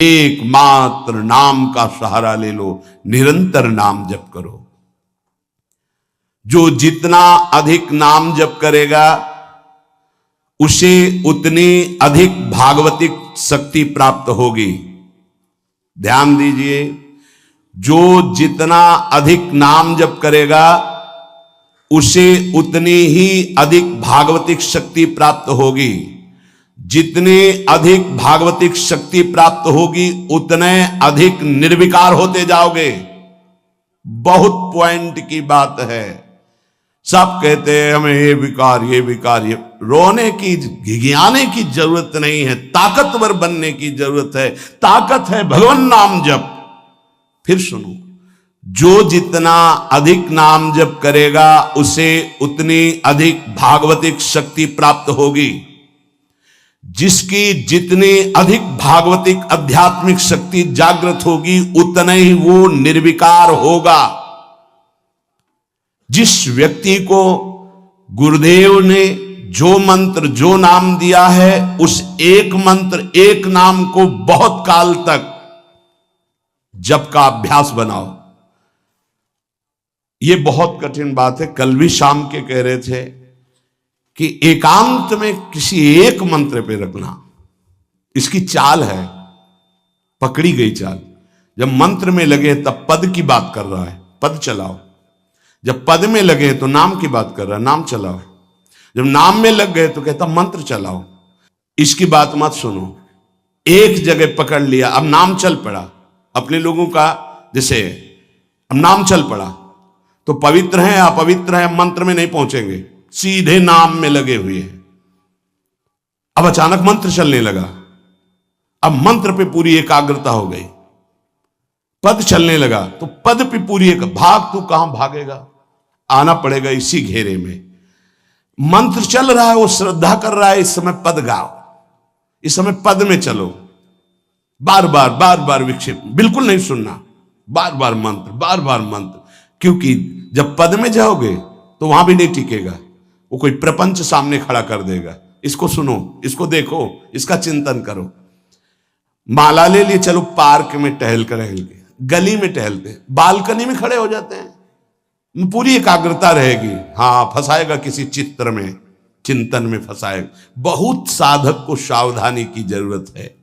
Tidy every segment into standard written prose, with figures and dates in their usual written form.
एकमात्र नाम का सहारा ले लो, निरंतर नाम जप करो। जो जितना अधिक नाम जप करेगा उसे उतनी अधिक भागवतिक शक्ति प्राप्त होगी। ध्यान दीजिए, जो जितना अधिक नाम जप करेगा उसे उतनी ही अधिक भागवतिक शक्ति प्राप्त होगी। जितनी अधिक भागवतिक शक्ति प्राप्त होगी उतने अधिक निर्विकार होते जाओगे। बहुत पॉइंट की बात है। सब कहते हैं हमें ये विकार ये विकार, ये रोने की घिघियाने की जरूरत नहीं है, ताकतवर बनने की जरूरत है। ताकत है भगवान नाम जप। फिर सुनो, जो जितना अधिक नाम जप करेगा उसे उतनी अधिक भागवतिक शक्ति प्राप्त होगी। जिसकी जितनी अधिक भागवतिक आध्यात्मिक शक्ति जागृत होगी उतना ही वो निर्विकार होगा। जिस व्यक्ति को गुरुदेव ने जो मंत्र जो नाम दिया है उस एक मंत्र एक नाम को बहुत काल तक जप का अभ्यास बनाओ। ये बहुत कठिन बात है। कल भी शाम के कह रहे थे कि एकांत में किसी एक मंत्र पे रखना, इसकी चाल है, पकड़ी गई चाल। जब मंत्र में लगे तब पद की बात कर रहा है, पद चलाओ। जब पद में लगे तो नाम की बात कर रहा है, नाम चलाओ। जब नाम में लग गए तो कहता मंत्र चलाओ। इसकी बात मत सुनो। एक जगह पकड़ लिया, अब नाम चल पड़ा। अपने लोगों का जैसे अब नाम चल पड़ा तो पवित्र है अपवित्र है मंत्र में नहीं पहुंचेंगे, सीधे नाम में लगे हुए हैं। अब अचानक मंत्र चलने लगा, अब मंत्र पे पूरी एकाग्रता हो गई। पद चलने लगा तो पद पे पूरी एक भाग, तू कहां भागेगा, आना पड़ेगा इसी घेरे में। मंत्र चल रहा है, वो श्रद्धा कर रहा है, इस समय पद गाओ, इस समय पद में चलो। बार बार विक्षेप बिल्कुल नहीं सुनना, बार बार मंत्र। क्योंकि जब पद में जाओगे तो वहां भी नहीं टिकेगा, वो कोई प्रपंच सामने खड़ा कर देगा। इसको सुनो, इसको देखो, इसका चिंतन करो। माला ले लिए, चलो पार्क में टहल के, गली में टहलते, बालकनी में खड़े हो जाते हैं, पूरी एकाग्रता रहेगी। हाँ, फंसाएगा किसी चित्र में, चिंतन में फंसाएगा। बहुत साधक को सावधानी की जरूरत है।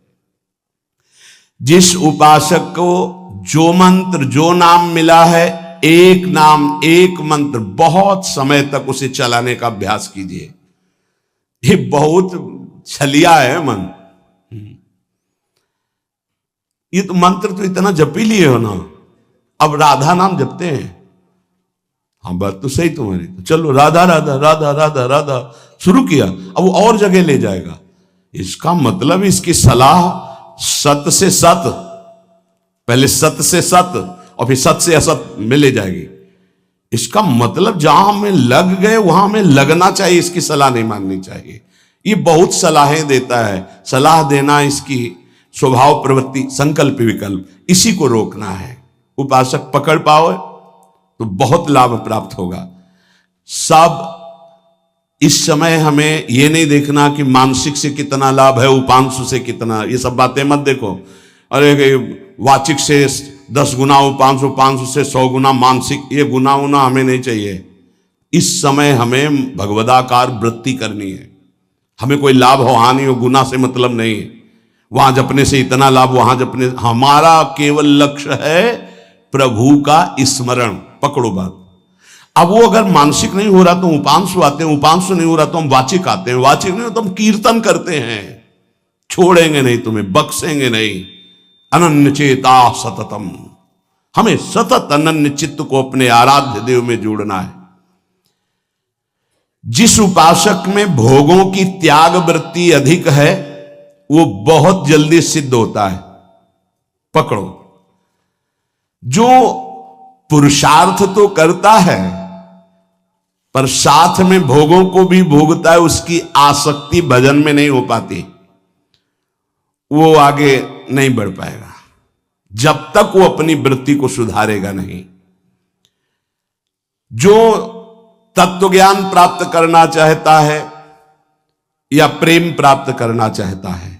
जिस उपासक को जो मंत्र जो नाम मिला है, एक नाम एक मंत्र बहुत समय तक उसे चलाने का अभ्यास कीजिए। ये बहुत छलिया है मन। ये तो मंत्र तो इतना जप ही लिए हो ना, अब राधा नाम जपते हैं। हाँ, बात तो सही तुम्हारी। तो चलो राधा राधा राधा राधा राधा शुरू किया, अब वो और जगह ले जाएगा। इसका मतलब इसकी सलाह सत से सत, पहले सत से सत और फिर सत से असत में ले जाएगी। इसका मतलब जहां हमें लग गए वहां हमें लगना चाहिए, इसकी सलाह नहीं माननी चाहिए। ये बहुत सलाहें देता है, सलाह देना इसकी स्वभाव प्रवृत्ति संकल्प विकल्प, इसी को रोकना है। उपासक पकड़ पाओ तो बहुत लाभ प्राप्त होगा। सब इस समय हमें यह नहीं देखना कि मानसिक से कितना लाभ है, उपांशु से कितना, ये सब बातें मत देखो। अरे वाचिक से 10 गुना उपांशु, उपांशु से 100 गुना मानसिक, ये गुना उना हमें नहीं चाहिए। इस समय हमें भगवदाकार वृत्ति करनी है। हमें कोई लाभ हो हानि हो, गुना से मतलब नहीं है। वहां जपने से इतना लाभ, वहां जपने, हमारा केवल लक्ष्य है प्रभु का स्मरण। पकड़ो बात। अब वो अगर मानसिक नहीं हो रहा तो उपांशु आते हैं, उपांशु नहीं हो रहा तो हम वाचिक आते हैं, वाचिक नहीं हो तो हम कीर्तन करते हैं। छोड़ेंगे नहीं तुम्हें, बख्शेंगे नहीं। अनन्य चेता सततम, हमें सतत अनन्य चित्त को अपने आराध्य देव में जोड़ना है। जिस उपासक में भोगों की त्याग वृत्ति अधिक है वो बहुत जल्दी सिद्ध होता है। पकड़ो, जो पुरुषार्थ तो करता है पर साथ में भोगों को भी भोगता है, उसकी आसक्ति भजन में नहीं हो पाती, वो आगे नहीं बढ़ पाएगा जब तक वो अपनी वृत्ति को सुधारेगा नहीं। जो तत्व ज्ञान प्राप्त करना चाहता है या प्रेम प्राप्त करना चाहता है,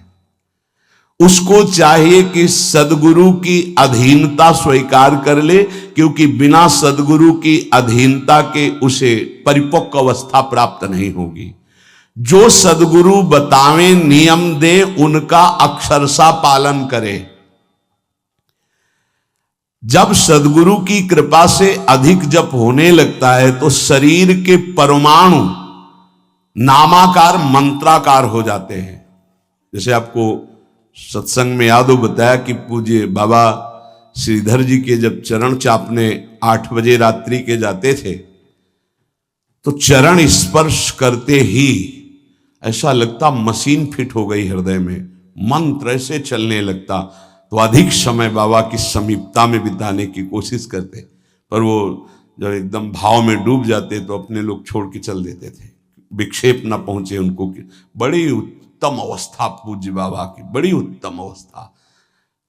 उसको चाहिए कि सदगुरु की अधीनता स्वीकार कर ले, क्योंकि बिना सदगुरु की अधीनता के उसे परिपक्व अवस्था प्राप्त नहीं होगी। जो सदगुरु बतावे नियम दे उनका अक्षरशः पालन करे। जब सदगुरु की कृपा से अधिक जप होने लगता है तो शरीर के परमाणु नामाकार मंत्राकार हो जाते हैं। जैसे आपको सत्संग में याद हो बताया कि पूज्य बाबा श्रीधर जी के जब चरण चापने 8 बजे रात्रि के जाते थे तो चरण स्पर्श करते ही ऐसा लगता मशीन फिट हो गई हृदय में, मंत्र ऐसे चलने लगता। तो अधिक समय बाबा की समीपता में बिताने की कोशिश करते, पर वो जब एकदम भाव में डूब जाते तो अपने लोग छोड़ के चल देते थे, विक्षेप न पहुंचे उनको। बड़ी उत्तम अवस्था पूज्य बाबा की, बड़ी उत्तम अवस्था।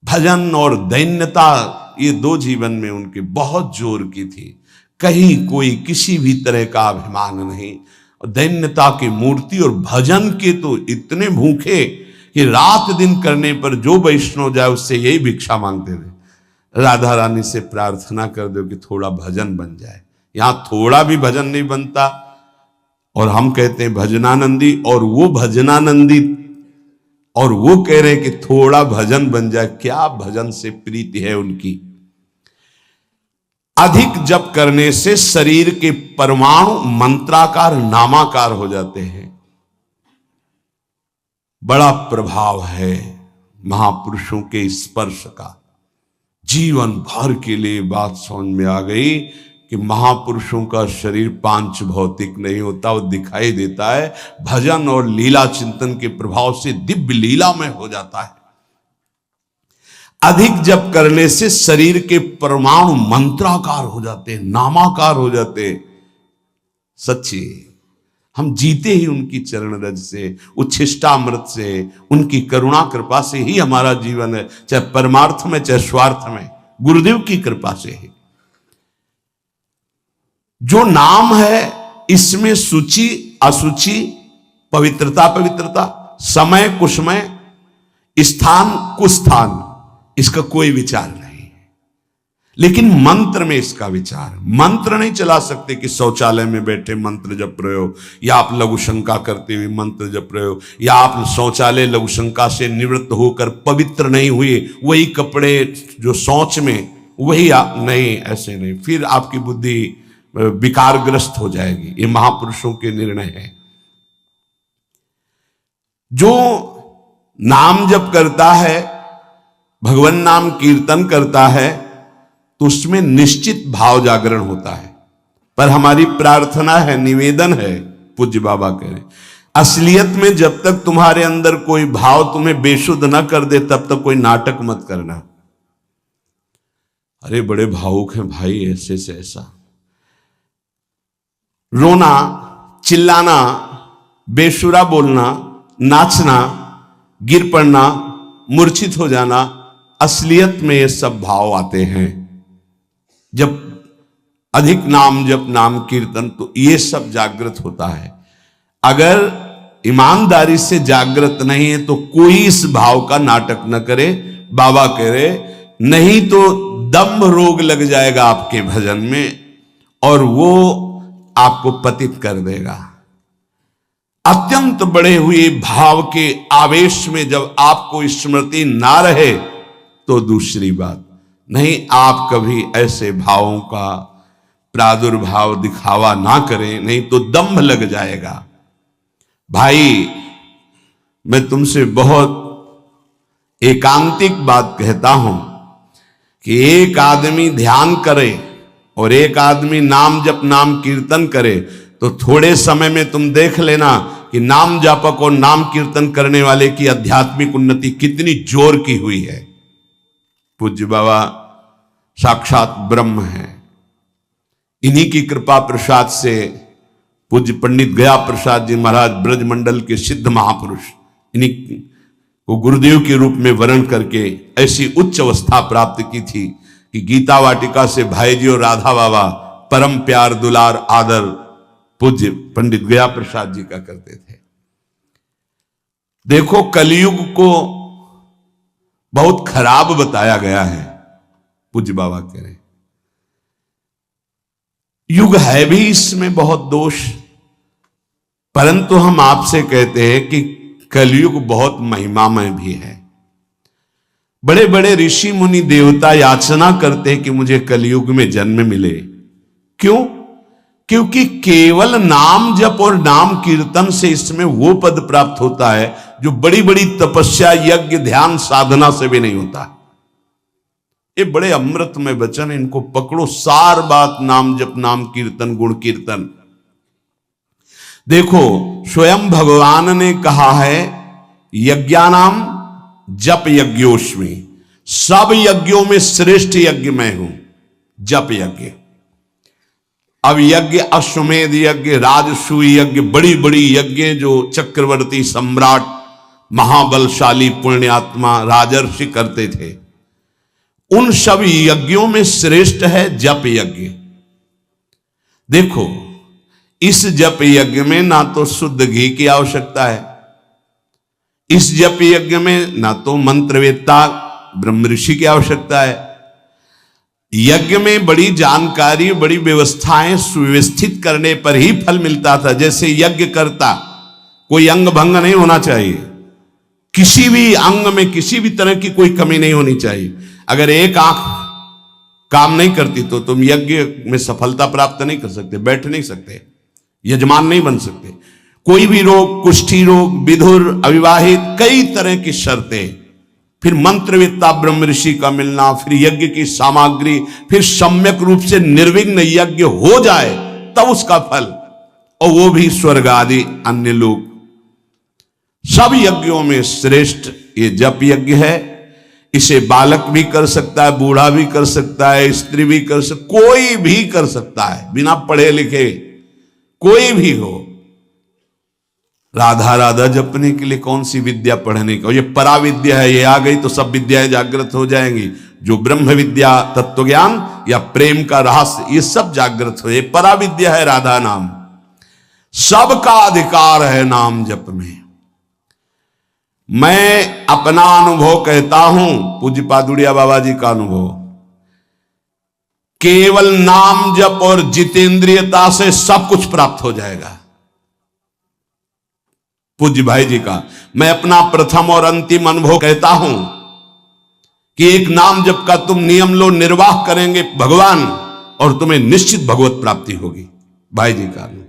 भजन और दैन्यता ये 2 जीवन में उनके बहुत जोर की थी। कहीं कोई किसी भी तरह का अभिमान नहीं, दैन्यता की मूर्ति। और भजन के तो इतने भूखे कि रात दिन करने पर जो वैष्णव जाए उससे यही भिक्षा मांगते थे, राधा रानी से प्रार्थना कर दो कि थोड़ा भजन बन जाए। यहां थोड़ा भी भजन नहीं बनता और हम कहते हैं भजनानंदी, और वो भजनानंदी और वो कह रहे कि थोड़ा भजन बन जाए। क्या भजन से प्रीति है उनकी। अधिक जप करने से शरीर के परमाणु मंत्राकार नामाकार हो जाते हैं। बड़ा प्रभाव है महापुरुषों के स्पर्श का। जीवन भर के लिए बात समझ में आ गई कि महापुरुषों का शरीर पांच भौतिक नहीं होता, वो दिखाई देता है। भजन और लीला चिंतन के प्रभाव से दिव्य लीला में हो जाता है। अधिक जप करने से शरीर के परमाणु मंत्राकार हो जाते हैं, नामाकार हो जाते हैं। सच्ची हम जीते ही उनकी चरण रज से, उच्छिष्टामृत से, उनकी करुणा कृपा से ही हमारा जीवन है, चाहे परमार्थ में चाहे स्वार्थ में, गुरुदेव की कृपा से ही। जो नाम है इसमें सूचि असुचि, पवित्रता पवित्रता, समय कुसमय, स्थान कुस्थान, इसका कोई विचार नहीं। लेकिन मंत्र में इसका विचार। मंत्र नहीं चला सकते कि शौचालय में बैठे मंत्र जप रहे हो, या आप लघु शंका करते हुए मंत्र जप रहे हो, या आप शौचालय लघु शंका से निवृत्त होकर पवित्र नहीं हुए, वही कपड़े जो शौच में वही आप नहीं, ऐसे नहीं, फिर आपकी बुद्धि विकारग्रस्त हो जाएगी। ये महापुरुषों के निर्णय है। जो नाम जप करता है, भगवान नाम कीर्तन करता है, तो उसमें निश्चित भाव जागरण होता है। पर हमारी प्रार्थना है, निवेदन है, पूज्य बाबा कह रहे, असलियत में जब तक तुम्हारे अंदर कोई भाव तुम्हें बेशुद्ध न कर दे तब तक कोई नाटक मत करना। अरे बड़े भावुक हैं भाई, ऐसे से ऐसा रोना, चिल्लाना, बेसुरा बोलना, नाचना, गिर पड़ना, मूर्छित हो जाना, असलियत में ये सब भाव आते हैं। जब अधिक नाम जप, नाम कीर्तन, तो ये सब जागृत होता है। अगर ईमानदारी से जागृत नहीं है तो कोई इस भाव का नाटक न करे। बाबा कह रहे, नहीं तो दम्भ रोग लग जाएगा आपके भजन में और वो आपको पतित कर देगा। अत्यंत बढ़े हुए भाव के आवेश में जब आपको स्मृति ना रहे तो दूसरी बात नहीं। आप कभी ऐसे भावों का प्रादुर्भाव दिखावा ना करें, नहीं तो दम्भ लग जाएगा। भाई मैं तुमसे बहुत एकांतिक बात कहता हूं कि एक आदमी ध्यान करे और एक आदमी नाम जप, नाम कीर्तन करे, तो थोड़े समय में तुम देख लेना कि नाम जापक और नाम कीर्तन करने वाले की आध्यात्मिक उन्नति कितनी जोर की हुई है। पूज्य बाबा साक्षात ब्रह्म है। इन्हीं की कृपा प्रसाद से पूज्य पंडित गया प्रसाद जी महाराज ब्रजमंडल के सिद्ध महापुरुष, इन्हीं को गुरुदेव के रूप में वर्ण करके ऐसी उच्च अवस्था प्राप्त की थी कि गीता वाटिका से भाई जी और राधा बाबा परम प्यार, दुलार, आदर पूज्य पंडित गया प्रसाद जी का करते थे। देखो कलयुग को बहुत खराब बताया गया है। पूज्य बाबा कह रहे युग है भी इसमें बहुत दोष, परंतु हम आपसे कहते हैं कि कलयुग बहुत महिमामय भी है। बड़े बड़े ऋषि मुनि देवता याचना करते हैं कि मुझे कलयुग में जन्म मिले। क्यों? क्योंकि केवल नाम जप और नाम कीर्तन से इसमें वो पद प्राप्त होता है जो बड़ी बड़ी तपस्या, यज्ञ, ध्यान, साधना से भी नहीं होता। ये बड़े अमृतमय वचन, इनको पकड़ो। सार बात नाम जप, नाम कीर्तन, गुण कीर्तन। देखो स्वयं भगवान ने कहा है यज्ञानाम जप यज्ञोस्मि, सब यज्ञों में श्रेष्ठ यज्ञ मैं हूं, जप यज्ञ। अब यज्ञ, अश्वमेध यज्ञ, राजसूय यज्ञ, बड़ी बड़ी यज्ञ जो चक्रवर्ती सम्राट, महाबलशाली पुण्यात्मा राजर्षि करते थे, उन सब यज्ञों में श्रेष्ठ है जप यज्ञ। देखो इस जप यज्ञ में ना तो शुद्ध घी की आवश्यकता है, इस जप यज्ञ में ना तो मंत्रवेत्ता ब्रह्म ऋषि की आवश्यकता है। यज्ञ में बड़ी जानकारी, बड़ी व्यवस्थाएं सुव्यवस्थित करने पर ही फल मिलता था। जैसे यज्ञ करता कोई अंग भंग नहीं होना चाहिए, किसी भी अंग में किसी भी तरह की कोई कमी नहीं होनी चाहिए। अगर एक आंख काम नहीं करती तो तुम यज्ञ में सफलता प्राप्त नहीं कर सकते, बैठ नहीं सकते, यजमान नहीं बन सकते। कोई भी रोग, कुष्ठी रोग, विधुर, अविवाहित, कई तरह की शर्तें, फिर मंत्रवेत्ता ब्रह्म ऋषि का मिलना, फिर यज्ञ की सामग्री, फिर सम्यक रूप से निर्विघ्न यज्ञ हो जाए तब उसका फल, और वो भी स्वर्ग आदि अन्य लोग। सब यज्ञों में श्रेष्ठ ये जप यज्ञ है। इसे बालक भी कर सकता है, बूढ़ा भी कर सकता है, स्त्री भी कर सकता, कोई भी कर सकता है, बिना पढ़े लिखे कोई भी हो। राधा राधा जपने के लिए कौन सी विद्या पढ़ने का, ये पराविद्या है, ये आ गई तो सब विद्याएं जागृत हो जाएंगी। जो ब्रह्म विद्या, तत्व ज्ञान या प्रेम का रहस्य, ये सब जागृत हो, ये पराविद्या है राधा नाम। सबका अधिकार है नाम जप में। मैं अपना अनुभव कहता हूं, पूज्य पादुड़िया बाबा जी का अनुभव, केवल नाम जप और जितेंद्रियता से सब कुछ प्राप्त हो जाएगा। पूज्य भाई जी का मैं अपना प्रथम और अंतिम अनुभव कहता हूं कि एक नाम जप का तुम नियम लो, निर्वाह करेंगे भगवान, और तुम्हें निश्चित भगवत प्राप्ति होगी। भाई जी का अनुभव।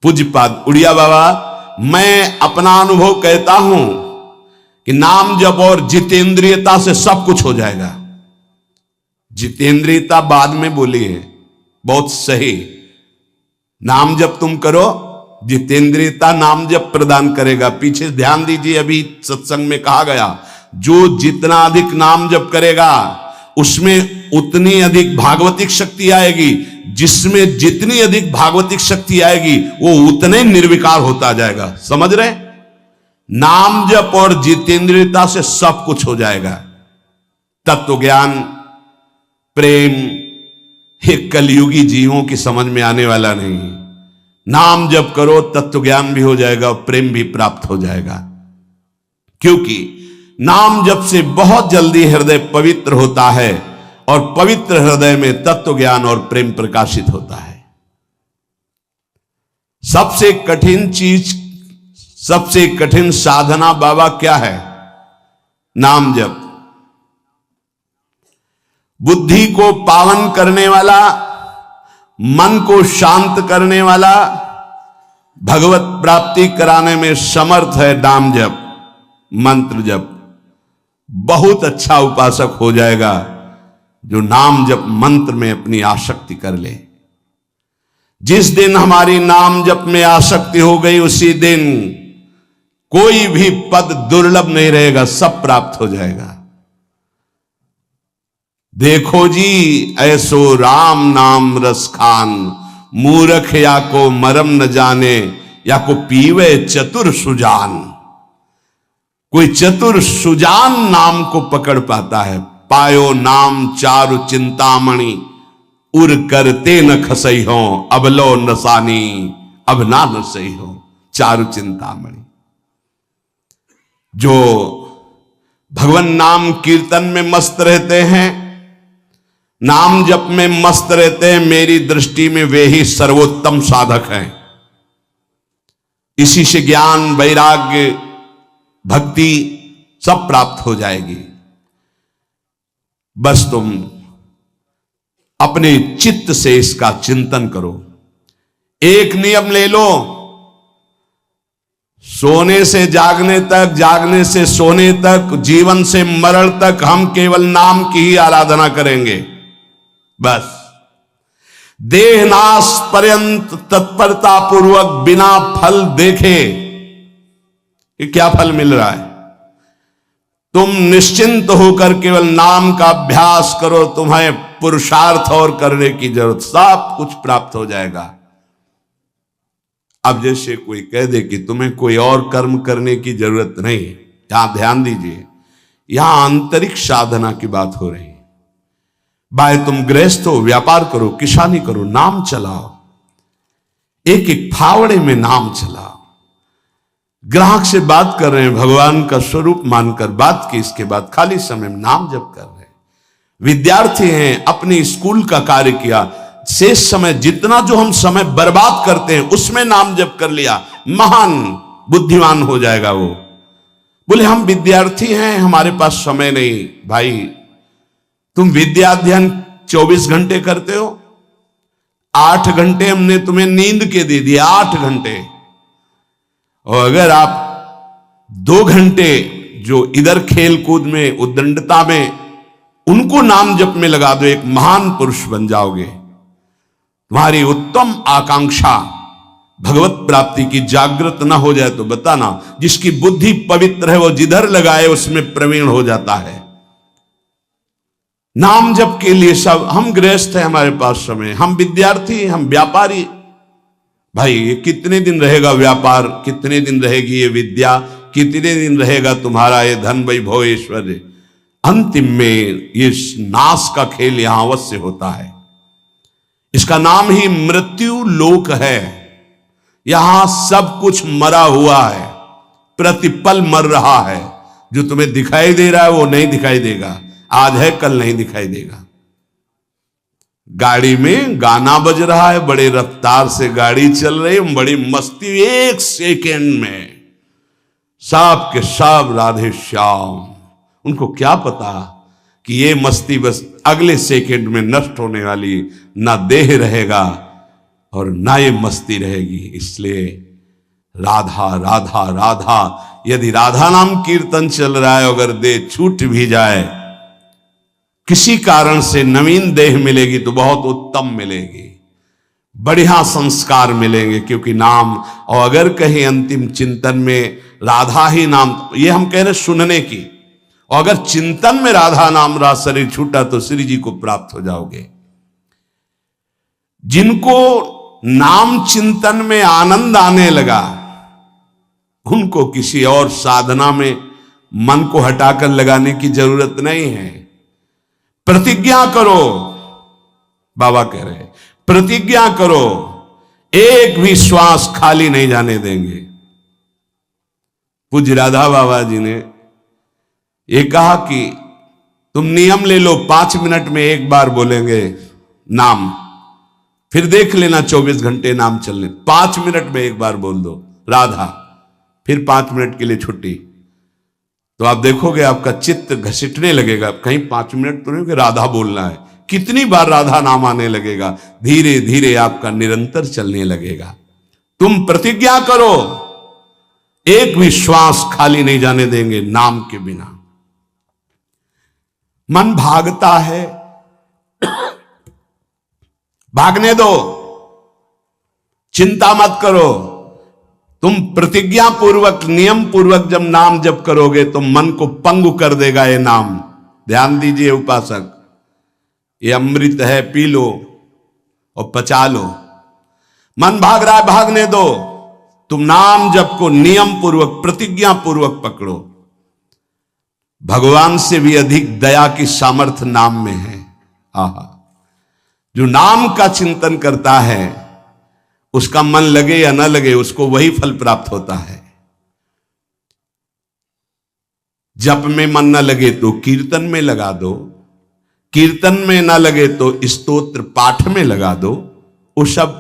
पूज्य पाद उड़िया बाबा, मैं अपना अनुभव कहता हूं कि नाम जप और जितेंद्रियता से सब कुछ हो जाएगा। जितेंद्रियता बाद में बोली है, बहुत सही। नाम जप तुम करो, जितेंद्रियता नाम जप प्रदान करेगा। पीछे ध्यान दीजिए, अभी सत्संग में कहा गया, जो जितना अधिक नाम जप करेगा उसमें उतनी अधिक भागवतिक शक्ति आएगी, जिसमें जितनी अधिक भागवतिक शक्ति आएगी वो उतने निर्विकार होता जाएगा। समझ रहे? नाम जप और जितेंद्रियता से सब कुछ हो जाएगा। तत्व ज्ञान, प्रेम, ये कलयुगी जीवों की समझ में आने वाला नहीं। नाम जप करो, तत्व ज्ञान भी हो जाएगा, प्रेम भी प्राप्त हो जाएगा। क्योंकि नाम जप से बहुत जल्दी हृदय पवित्र होता है, और पवित्र हृदय में तत्व ज्ञान और प्रेम प्रकाशित होता है। सबसे कठिन चीज, सबसे कठिन साधना बाबा क्या है? नाम जप। बुद्धि को पावन करने वाला, मन को शांत करने वाला, भगवत प्राप्ति कराने में समर्थ है नाम जप, मंत्र जप। बहुत अच्छा उपासक हो जाएगा जो नाम जप मंत्र में अपनी आसक्ति कर ले। जिस दिन हमारी नाम जप में आसक्ति हो गई, उसी दिन कोई भी पद दुर्लभ नहीं रहेगा, सब प्राप्त हो जाएगा। देखो जी ऐसो राम नाम रस खान, मूर्ख या को मरम न जाने, या को पीवे चतुर सुजान। कोई चतुर सुजान नाम को पकड़ पाता है। पायो नाम चारु चिंतामणि, उर करते न खसई हो, अब लो नसानी, अब ना नसई हो। चारु चिंतामणि, जो भगवान नाम कीर्तन में मस्त रहते हैं, नाम जप में मस्त रहते हैं। मेरी दृष्टि में वे ही सर्वोत्तम साधक हैं। इसी से ज्ञान, वैराग्य, भक्ति सब प्राप्त हो जाएगी। बस तुम अपने चित्त से इसका चिंतन करो। एक नियम ले लो, सोने से जागने तक, जागने से सोने तक, जीवन से मरण तक हम केवल नाम की ही आराधना करेंगे। बस देहनाश पर्यंत तत्परता पूर्वक बिना फल देखे कि क्या फल मिल रहा है, तुम निश्चिंत होकर केवल नाम का अभ्यास करो। तुम्हें पुरुषार्थ और करने की जरूरत, सब कुछ प्राप्त हो जाएगा। अब जैसे कोई कह दे कि तुम्हें कोई और कर्म करने की जरूरत नहीं, यहां ध्यान दीजिए, यहां आंतरिक साधना की बात हो रही है। भाई तुम गृहस्थ हो, व्यापार करो, किसानी करो, नाम चलाओ, एक एक फावड़े में नाम चलाओ। ग्राहक से बात कर रहे हैं, भगवान का स्वरूप मानकर बात की, इसके बाद खाली समय में नाम जप कर रहे हैं। विद्यार्थी हैं, अपने स्कूल का कार्य किया, शेष समय जितना जो हम समय बर्बाद करते हैं उसमें नाम जप कर लिया, महान बुद्धिमान हो जाएगा वो। बोले हम विद्यार्थी हैं, हमारे पास समय नहीं। भाई तुम विद्या अध्ययन 24 घंटे करते हो, 8 घंटे हमने तुम्हें नींद के दे दिए, 8 घंटे। और अगर आप 2 घंटे जो इधर खेल कूद में, उद्दंडता में, उनको नाम जप में लगा दो, एक महान पुरुष बन जाओगे। तुम्हारी उत्तम आकांक्षा भगवत प्राप्ति की जागृत ना हो जाए तो बताना। जिसकी बुद्धि पवित्र है वो जिधर लगाए उसमें प्रवीण हो जाता है। नाम जप के लिए सब, हम गृहस्थ हैं, हमारे पास समय, हम विद्यार्थी, हम व्यापारी। भाई ये कितने दिन रहेगा व्यापार, कितने दिन रहेगी ये विद्या, कितने दिन रहेगा तुम्हारा ये धन वैभव ऐश्वर्य। अंतिम में ये नाश का खेल यहां अवश्य होता है। इसका नाम ही मृत्यु लोक है। यहां सब कुछ मरा हुआ है, प्रतिपल मर रहा है। जो तुम्हें दिखाई दे रहा है वो नहीं दिखाई देगा, आज है कल नहीं दिखाई देगा। गाड़ी में गाना बज रहा है, बड़े रफ्तार से गाड़ी चल रही है, बड़ी मस्ती, 1 सेकेंड में सब के सब राधे श्याम। उनको क्या पता कि ये मस्ती बस अगले सेकेंड में नष्ट होने वाली, ना देह रहेगा और ना ये मस्ती रहेगी। इसलिए राधा राधा राधा, यदि राधा नाम कीर्तन चल रहा है, अगर देह छूट भी जाए, किसी कारण से नवीन देह मिलेगी तो बहुत उत्तम मिलेगी, बढ़िया संस्कार मिलेंगे, क्योंकि नाम। और अगर कहीं अंतिम चिंतन में राधा ही नाम, ये हम कह रहे सुनने की, और अगर चिंतन में राधा नाम रहा, शरीर छूटा, तो श्री जी को प्राप्त हो जाओगे। जिनको नाम चिंतन में आनंद आने लगा, उनको किसी और साधना में मन को हटाकर लगाने की जरूरत नहीं है। प्रतिज्ञा करो, बाबा कह रहे हैं, प्रतिज्ञा करो, एक भी श्वास खाली नहीं जाने देंगे। पूज्य राधा बाबा जी ने ये कहा कि तुम नियम ले लो, 5 मिनट में एक बार बोलेंगे नाम, फिर देख लेना 24 घंटे नाम चलने, 5 मिनट में एक बार बोल दो राधा, फिर 5 मिनट के लिए छुट्टी। तो आप देखोगे आपका चित्त घसीटने लगेगा, कहीं 5 मिनट तो नहीं कि राधा बोलना है, कितनी बार राधा नाम आने लगेगा। धीरे धीरे आपका निरंतर चलने लगेगा। तुम प्रतिज्ञा करो, एक भी श्वास खाली नहीं जाने देंगे नाम के बिना। मन भागता है, भागने दो, चिंता मत करो। तुम प्रतिज्ञा पूर्वक, नियम पूर्वक जब नाम जप करोगे तो मन को पंगु कर देगा ये नाम। ध्यान दीजिए उपासक, ये अमृत है, पी लो और पचा लो। मन भाग रहा है, भागने दो। तुम नाम जप को नियम पूर्वक, प्रतिज्ञा पूर्वक पकड़ो। भगवान से भी अधिक दया की सामर्थ्य नाम में है। आहा, जो नाम का चिंतन करता है उसका मन लगे या न लगे, उसको वही फल प्राप्त होता है। जप में मन न लगे तो कीर्तन में लगा दो, कीर्तन में न लगे तो स्तोत्र पाठ में लगा दो। वो सब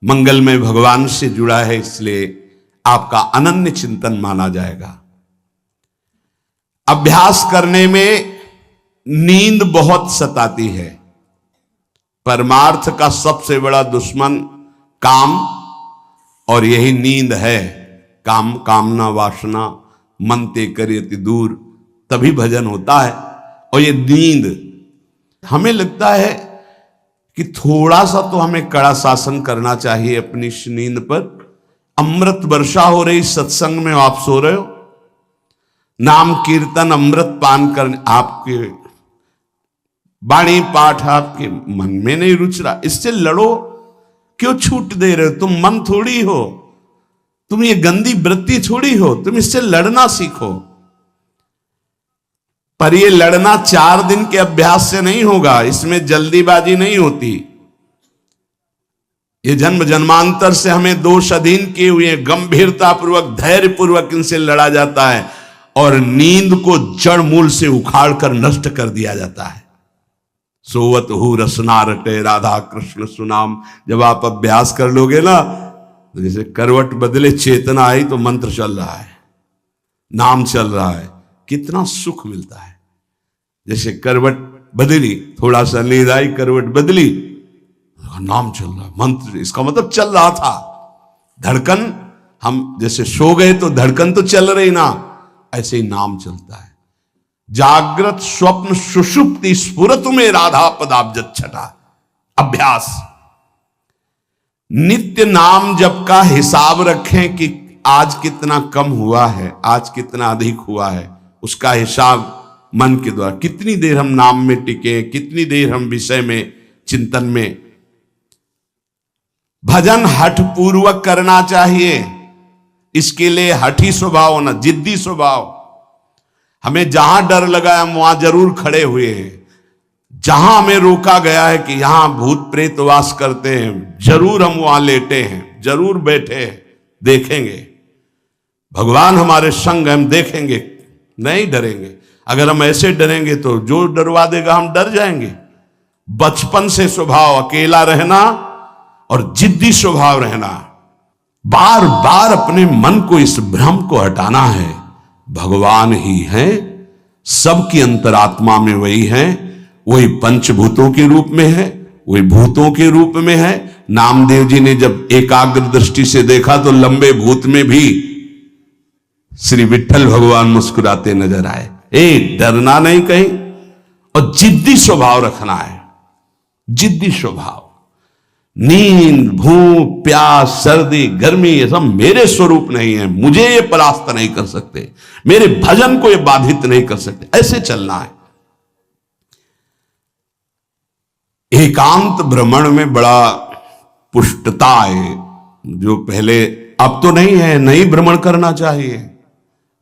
मंगलमय भगवान से जुड़ा है, इसलिए आपका अनन्य चिंतन माना जाएगा। अभ्यास करने में नींद बहुत सताती है। परमार्थ का सबसे बड़ा दुश्मन काम, और यही नींद है। काम कामना वासना मनते करियति दूर, तभी भजन होता है। और ये नींद, हमें लगता है कि थोड़ा सा तो हमें कड़ा शासन करना चाहिए अपनी इस नींद पर। अमृत वर्षा हो रही सत्संग में, आप सो रहे हो, नाम कीर्तन अमृत पान करने, आपके वाणी पाठ आपके मन में नहीं रुच रहा, इससे लड़ो। क्यों छूट दे रहे हो? तुम मन थोड़ी हो, तुम ये गंदी वृत्ति थोड़ी हो, तुम इससे लड़ना सीखो। पर ये लड़ना 4 दिन के अभ्यास से नहीं होगा, इसमें जल्दीबाजी नहीं होती। ये जन्म जन्मांतर से हमें दोष अधीन किए हुए गंभीरता पूर्वक धैर्य पूर्वक इनसे लड़ा जाता है, और नींद को जड़ मूल से उखाड़ कर नष्ट कर दिया जाता है। सोवत हु रसना रटे राधा कृष्ण सुनाम, जब आप अभ्यास कर लोगे ना, तो जैसे करवट बदले चेतना आई तो मंत्र चल रहा है, नाम चल रहा है, कितना सुख मिलता है। जैसे करवट बदली, थोड़ा सा नींद आई, करवट बदली, नाम चल रहा है, मंत्र, इसका मतलब चल रहा था। धड़कन, हम जैसे सो गए तो धड़कन तो चल रही ना, ऐसे ही नाम चलता है। जागृत स्वप्न सुषुप्ति स्फुरतु में राधा पदाब्जत छटा। अभ्यास, नित्य नाम जप का हिसाब रखें कि आज कितना कम हुआ है, आज कितना अधिक हुआ है, उसका हिसाब मन के द्वारा। कितनी देर हम नाम में टिके, कितनी देर हम विषय में चिंतन में। भजन हठ पूर्वक करना चाहिए, इसके लिए हठी स्वभाव होना, जिद्दी स्वभाव। हमें जहां डर लगा हम वहां जरूर खड़े हुए हैं, जहां हमें रोका गया है कि यहां भूत प्रेत वास करते हैं, जरूर हम वहां लेटे हैं, जरूर बैठे हैं, देखेंगे भगवान हमारे संग, हम देखेंगे, नहीं डरेंगे। अगर हम ऐसे डरेंगे तो जो डरवा देगा हम डर जाएंगे। बचपन से स्वभाव अकेला रहना और जिद्दी स्वभाव रहना, बार बार अपने मन को इस भ्रम को हटाना है। भगवान ही है, सबकी अंतरात्मा में वही है, वही पंचभूतों के रूप में है, वही भूतों के रूप में है। नामदेव जी ने जब एकाग्र दृष्टि से देखा तो लंबे भूत में भी श्री विठ्ठल भगवान मुस्कुराते नजर आए। डरना नहीं कहीं, और जिद्दी स्वभाव रखना है, जिद्दी स्वभाव। नींद, भूख, प्यास, सर्दी, गर्मी, ये सब मेरे स्वरूप नहीं है, मुझे ये परास्त नहीं कर सकते, मेरे भजन को ये बाधित नहीं कर सकते, ऐसे चलना है। एकांत भ्रमण में बड़ा पुष्टता है, जो पहले, अब तो नहीं है, नहीं भ्रमण करना चाहिए।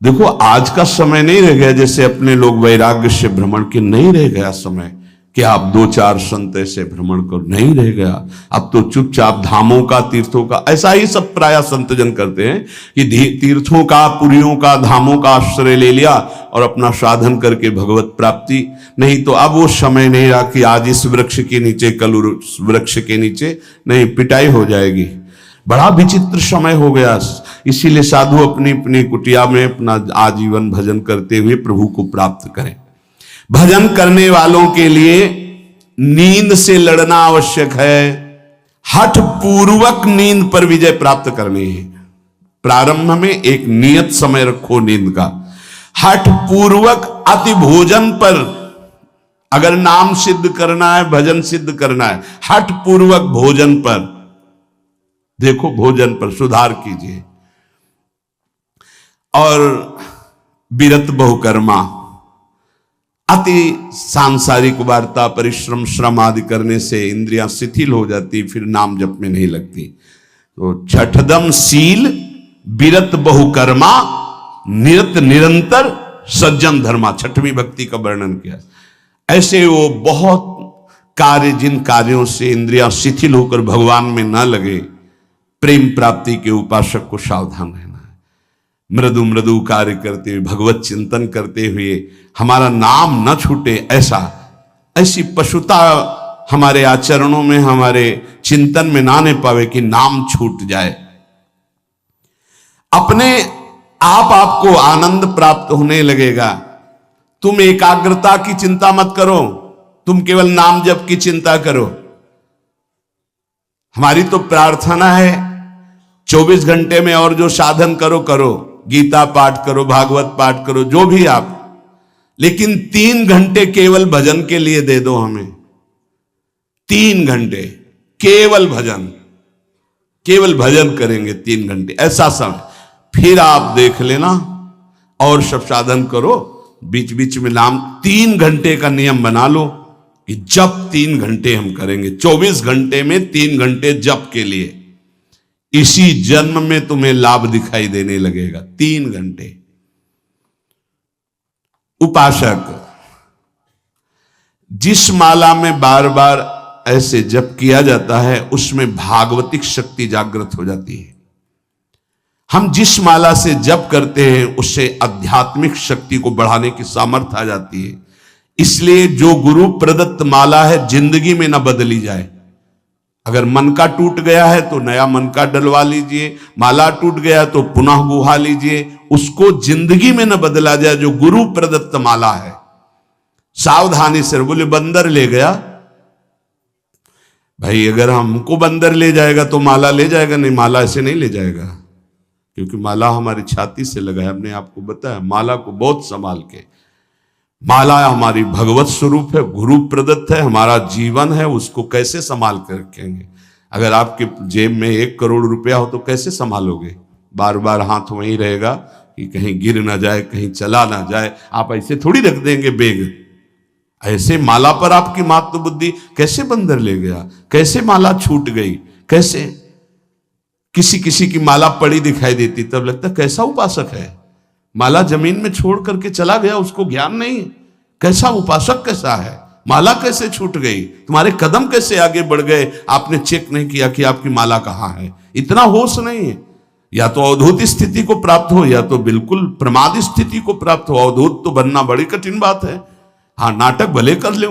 देखो आज का समय नहीं रह गया जैसे अपने लोग वैराग्य से भ्रमण के, नहीं रह गया समय कि आप 2-4 संत ऐसे भ्रमण करो, नहीं रह गया। अब तो चुपचाप धामों का, तीर्थों का, ऐसा ही सब प्राय संतजन करते हैं कि तीर्थों का, पुरियों का, धामों का आश्रय ले लिया और अपना साधन करके भगवत प्राप्ति। नहीं तो अब वो समय नहीं रहा कि आज इस वृक्ष के नीचे, कल उस वृक्ष के नीचे, नहीं, पिटाई हो जाएगी। बड़ा विचित्र समय हो गया। इसीलिए साधु अपनी अपनी कुटिया में अपना आजीवन भजन करते हुए प्रभु को प्राप्त करें। भजन करने वालों के लिए नींद से लड़ना आवश्यक है। हठ पूर्वक नींद पर विजय प्राप्त करनी है। प्रारंभ में एक नियत समय रखो नींद का। हठ पूर्वक अति भोजन पर, अगर नाम सिद्ध करना है, भजन सिद्ध करना है, हठ पूर्वक भोजन पर, देखो भोजन पर सुधार कीजिए। और विरत बहुकर्मा, अति सांसारिक वार्ता, परिश्रम, श्रम आदि करने से इंद्रियां शिथिल हो जाती, फिर नाम जप में नहीं लगती। तो छठदम शील, विरत बहुकर्मा, निरत निरंतर, सज्जन धर्मा, छठवीं भक्ति का वर्णन किया। ऐसे वो बहुत कार्य, जिन कार्यों से इंद्रियां शिथिल होकर भगवान में न लगे, प्रेम प्राप्ति के उपासक को सावधान रहना है। मृदु मृदु कार्य करते हुए, भगवत चिंतन करते हुए हमारा नाम न छूटे, ऐसी पशुता हमारे आचरणों में, हमारे चिंतन में ना आने पावे कि नाम छूट जाए। अपने आप आपको आनंद प्राप्त होने लगेगा। तुम एकाग्रता की चिंता मत करो, तुम केवल नाम जप की चिंता करो। हमारी तो प्रार्थना है 24 घंटे में और जो साधन करो करो, गीता पाठ करो, भागवत पाठ करो, जो भी आप, लेकिन 3 घंटे केवल भजन के लिए दे दो हमें। 3 घंटे केवल भजन करेंगे 3 घंटे, ऐसा समय। फिर आप देख लेना और सब साधन करो, बीच बीच में नाम। 3 घंटे का नियम बना लो कि जप 3 घंटे हम करेंगे, 24 घंटे में 3 घंटे जप के लिए। इसी जन्म में तुम्हें लाभ दिखाई देने लगेगा। 3 घंटे। उपासक जिस माला में बार बार ऐसे जप किया जाता है उसमें भागवतिक शक्ति जागृत हो जाती है। हम जिस माला से जप करते हैं उससे आध्यात्मिक शक्ति को बढ़ाने की सामर्थ्य आ जाती है। इसलिए जो गुरु प्रदत्त माला है जिंदगी में ना बदली जाए। अगर मन का टूट गया है तो नया मन का डलवा लीजिए, माला टूट गया तो पुनः गुहा लीजिए, उसको जिंदगी में न बदला जाए जो गुरु प्रदत्त माला है। सावधानी से। बोले बंदर ले गया, भाई अगर हमको बंदर ले जाएगा तो माला ले जाएगा? नहीं, माला ऐसे नहीं ले जाएगा, क्योंकि माला हमारी छाती से लगा है। हमने आपको बताया माला को बहुत संभाल के। माला हमारी भगवत स्वरूप है, गुरु प्रदत्त है, हमारा जीवन है, उसको कैसे संभाल कर रखेंगे? अगर आपके जेब में 1 करोड़ रुपया हो तो कैसे संभालोगे? बार बार हाथ वहीं रहेगा कि कहीं गिर ना जाए, कहीं चला ना जाए। आप ऐसे थोड़ी रख देंगे बेग। ऐसे माला पर आपकी मात्र बुद्धि। कैसे बंदर ले गया, कैसे माला छूट गई, कैसे? किसी किसी की माला पड़ी दिखाई देती तब लगता कैसा उपासक है। माला जमीन में छोड़ करके चला गया, उसको ज्ञान नहीं। कैसा उपासक कैसा है? माला कैसे छूट गई? तुम्हारे कदम कैसे आगे बढ़ गए? आपने चेक नहीं किया कि आपकी माला कहां है। इतना होश नहीं है। या तो अवधूत स्थिति को प्राप्त हो या तो बिल्कुल प्रमाद स्थिति को प्राप्त हो। अवधूत तो बनना बड़ी कठिन बात है। हाँ, नाटक भले कर ले।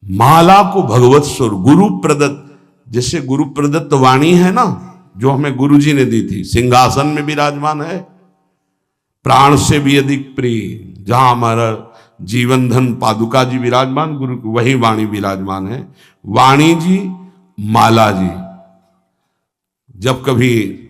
माला को भगवत स्वरूप गुरु प्रदत्त, जैसे गुरु प्रदत्त वाणी है ना, जो हमें गुरु जी ने दी थी, सिंहासन में विराजमान है, प्राण से भी अधिक प्रिय। जहां हमारा जीवन धन पादुका जी विराजमान, गुरु वही वाणी विराजमान है। वाणी जी, माला जी, जब कभी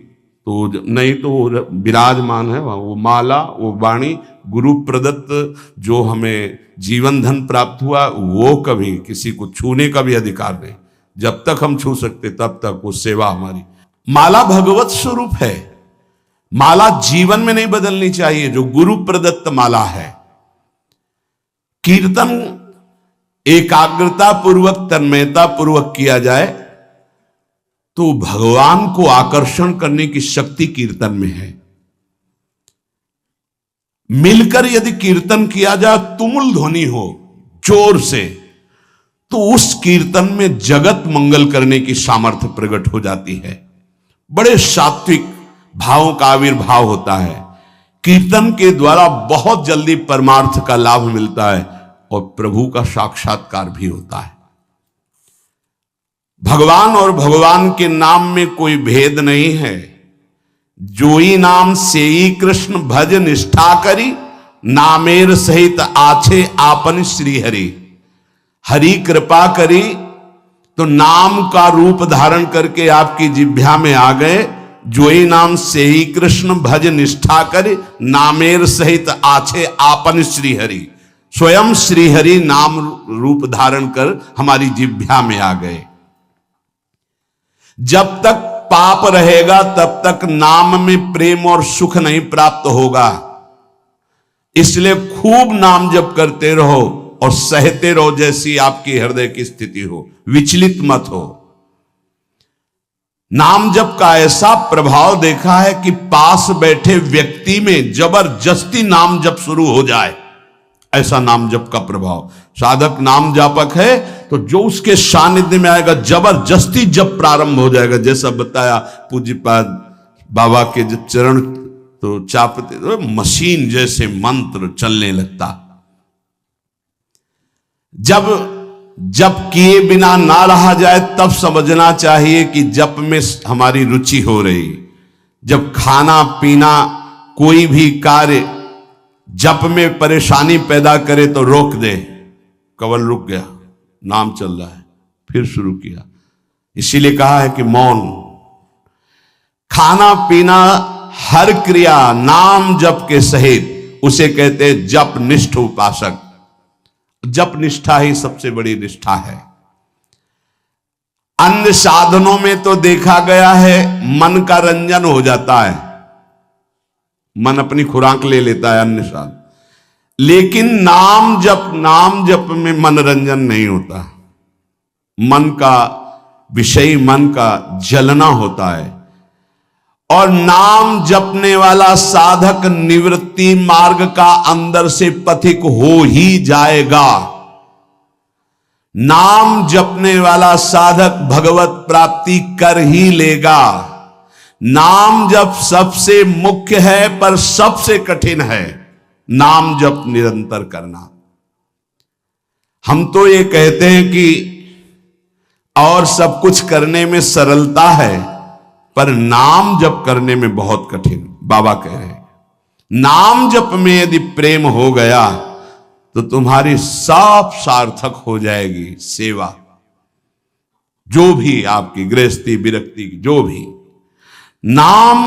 तो नहीं तो विराजमान है वहां। वो माला, वो वाणी गुरु प्रदत्त जो हमें जीवन धन प्राप्त हुआ, वो कभी किसी को छूने का भी अधिकार नहीं। जब तक हम छू सकते तब तक वो सेवा हमारी। माला भगवत स्वरूप है। माला जीवन में नहीं बदलनी चाहिए, जो गुरु प्रदत्त माला है। कीर्तन एकाग्रता पूर्वक, तन्मयता पूर्वक किया जाए तो भगवान को आकर्षण करने की शक्ति कीर्तन में है। मिलकर यदि कीर्तन किया जाए, तुमुल ध्वनि हो जोर से, तो उस कीर्तन में जगत मंगल करने की सामर्थ्य प्रकट हो जाती है। बड़े सात्विक भावों का आविर्भाव होता है। कीर्तन के द्वारा बहुत जल्दी परमार्थ का लाभ मिलता है और प्रभु का साक्षात्कार भी होता है। भगवान और भगवान के नाम में कोई भेद नहीं है। जोई नाम सेई कृष्ण भज निष्ठा करी, नामेर सहित आछे आपन श्री हरि। हरि कृपा करी तो नाम का रूप धारण करके आपकी जिह्वा में आ गए। जोई नाम से ही कृष्ण भज निष्ठा करे, नामेर सहित आछे आपन श्री हरि। स्वयं श्री हरि नाम रूप धारण कर हमारी जिह्वा में आ गए। जब तक पाप रहेगा तब तक नाम में प्रेम और सुख नहीं प्राप्त होगा। इसलिए खूब नाम जप करते रहो और सहते रहो, जैसी आपकी हृदय की स्थिति हो, विचलित मत हो। नाम जप का ऐसा प्रभाव देखा है कि पास बैठे व्यक्ति में जबरदस्ती नाम जप शुरू हो जाए, ऐसा नाम जप का प्रभाव। साधक नाम जापक है तो जो उसके सानिध्य में आएगा जबरदस्ती जप प्रारंभ हो जाएगा। जैसा बताया पूज्यपाद बाबा के जब चरण तो चापते तो मशीन जैसे मंत्र चलने लगता। जब जप किए बिना ना रहा जाए तब समझना चाहिए कि जप में हमारी रुचि हो रही। जब खाना पीना कोई भी कार्य जप में परेशानी पैदा करे तो रोक दे। कवल रुक गया, नाम चल रहा है, फिर शुरू किया। इसीलिए कहा है कि मौन। खाना पीना हर क्रिया नाम जप के सहित उसे कहते जप निष्ठ उपासक। जप निष्ठा ही सबसे बड़ी निष्ठा है। अन्य साधनों में तो देखा गया है मन का रंजन हो जाता है, मन अपनी खुराक ले लेता है अन्य साधन, लेकिन नाम जप में मनोरंजन नहीं होता। मन का विषय, मन का जलना होता है। और नाम जपने वाला साधक निवृत्ति मार्ग का अंदर से पथिक हो ही जाएगा। नाम जपने वाला साधक भगवत प्राप्ति कर ही लेगा। नाम जप सबसे मुख्य है पर सबसे कठिन है नाम जप निरंतर करना। हम तो ये कहते हैं कि और सब कुछ करने में सरलता है पर नाम जप करने में बहुत कठिन। बाबा कह रहे हैं नाम जप में यदि प्रेम हो गया तो तुम्हारी सब सार्थक हो जाएगी सेवा, जो भी आपकी गृहस्थी विरक्ति जो भी। नाम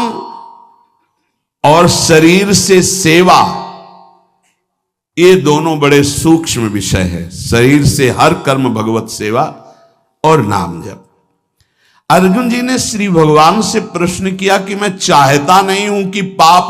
और शरीर से सेवा ये दोनों बड़े सूक्ष्म विषय है। शरीर से हर कर्म भगवत सेवा और नाम जप। अर्जुन जी ने श्री भगवान से प्रश्न किया कि मैं चाहता नहीं हूं कि पाप